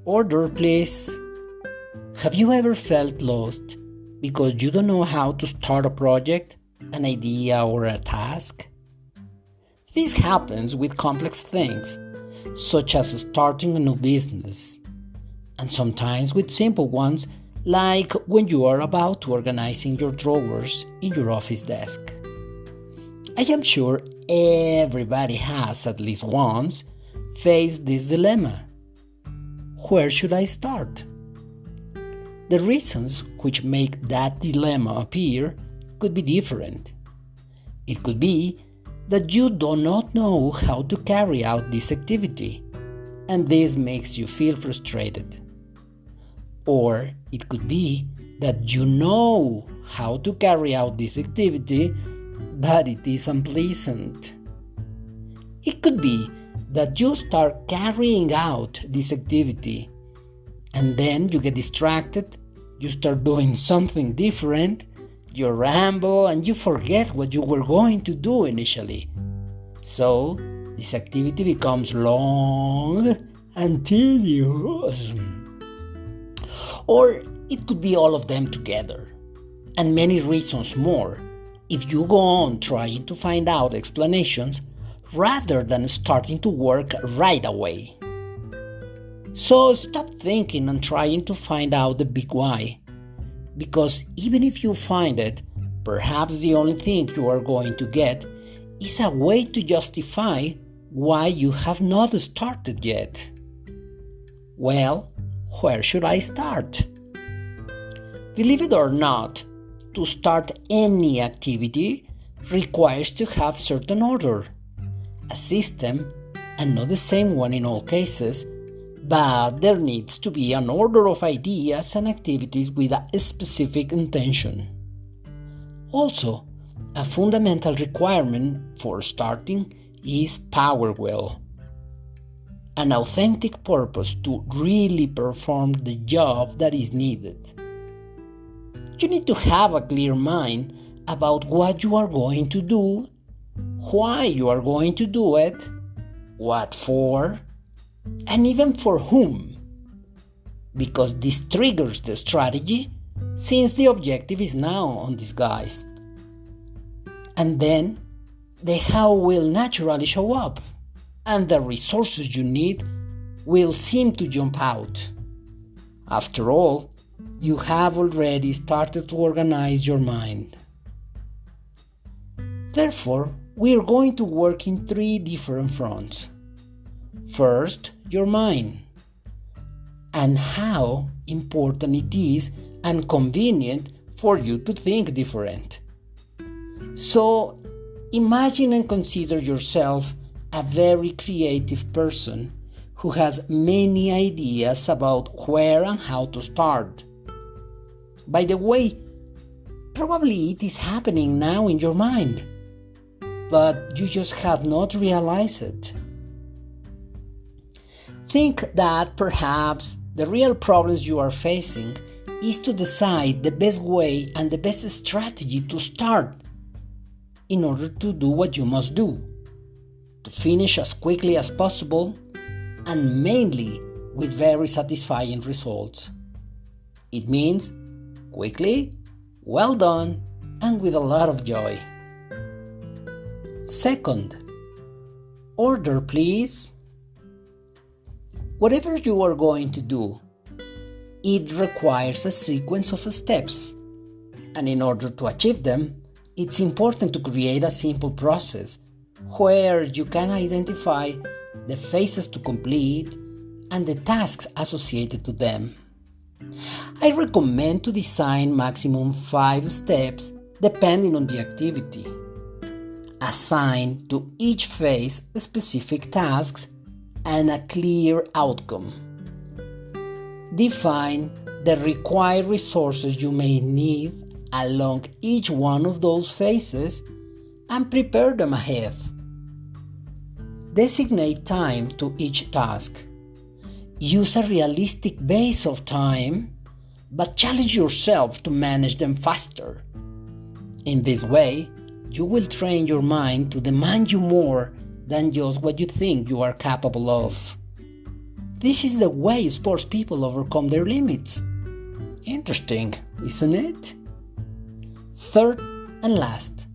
Order, please. Have you ever felt lost because you don't know how to start a project, an idea, or a task? This happens with complex things, such as starting a new business, and sometimes with simple ones, like when you are about to organizing your drawers in your office desk. I am sure everybody has at least once faced this dilemma. Where should I start? The reasons which make that dilemma appear could be different. It could be that you do not know how to carry out this activity, and this makes you feel frustrated. Or it could be that you know how to carry out this activity, but it is unpleasant. It could be that you start carrying out this activity, and then you get distracted, you start doing something different, you ramble, and you forget what you were going to do initially. So, this activity becomes long and tedious. Or it could be all of them together, and many reasons more, if you go on trying to find out explanations rather than starting to work right away. So stop thinking and trying to find out the big why, because even if you find it, perhaps the only thing you are going to get is a way to justify why you have not started yet. Well, where should I start? Believe it or not, to start any activity requires to have certain order, a system, and not the same one in all cases, but there needs to be an order of ideas and activities with a specific intention. Also, a fundamental requirement for starting is power will, an authentic purpose to really perform the job that is needed. You need to have a clear mind about what you are going to do, why you are going to do it, what for, and even for whom, because this triggers the strategy since the objective is now undisguised. And then the how will naturally show up, and the resources you need will seem to jump out. After all, you have already started to organize your mind. Therefore, we are going to work in 3 different fronts. First, your mind, and how important it is and convenient for you to think different. So, imagine and consider yourself a very creative person who has many ideas about where and how to start. By the way, probably it is happening now in your mind, but you just have not realized it. Think that perhaps the real problems you are facing is to decide the best way and the best strategy to start in order to do what you must do, to finish as quickly as possible, and mainly with very satisfying results. It means quickly, well done, and with a lot of joy. Second, order, please. Whatever you are going to do, it requires a sequence of steps, and in order to achieve them, it's important to create a simple process where you can identify the phases to complete and the tasks associated to them. I recommend to design maximum 5 steps depending on the activity. Assign to each phase specific tasks and a clear outcome. Define the required resources you may need along each one of those phases and prepare them ahead. Designate time to each task. Use a realistic base of time, but challenge yourself to manage them faster. In this way, you will train your mind to demand you more than just what you think you are capable of. This is the way sports people overcome their limits. Interesting, isn't it? Third and last,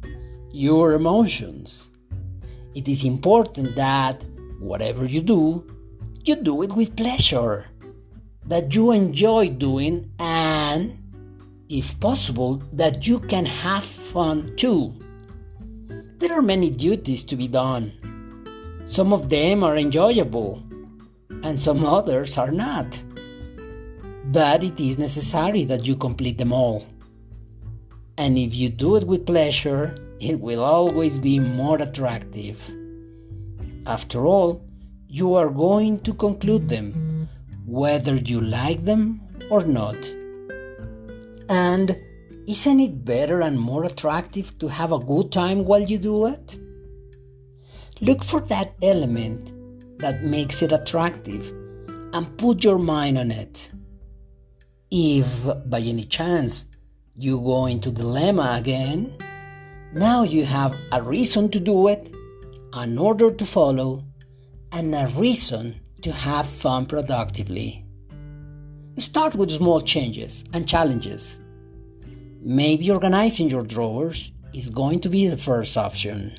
your emotions. It is important that whatever you do it with pleasure, that you enjoy doing, and, if possible, that you can have fun too. There are many duties to be done. Some of them are enjoyable, and some others are not. But it is necessary that you complete them all. And if you do it with pleasure, it will always be more attractive. After all, you are going to conclude them, whether you like them or not. And isn't it better and more attractive to have a good time while you do it? Look for that element that makes it attractive and put your mind on it. If, by any chance, you go into dilemma again, now you have a reason to do it, an order to follow, and a reason to have fun productively. Start with small changes and challenges. Maybe organizing your drawers is going to be the first option.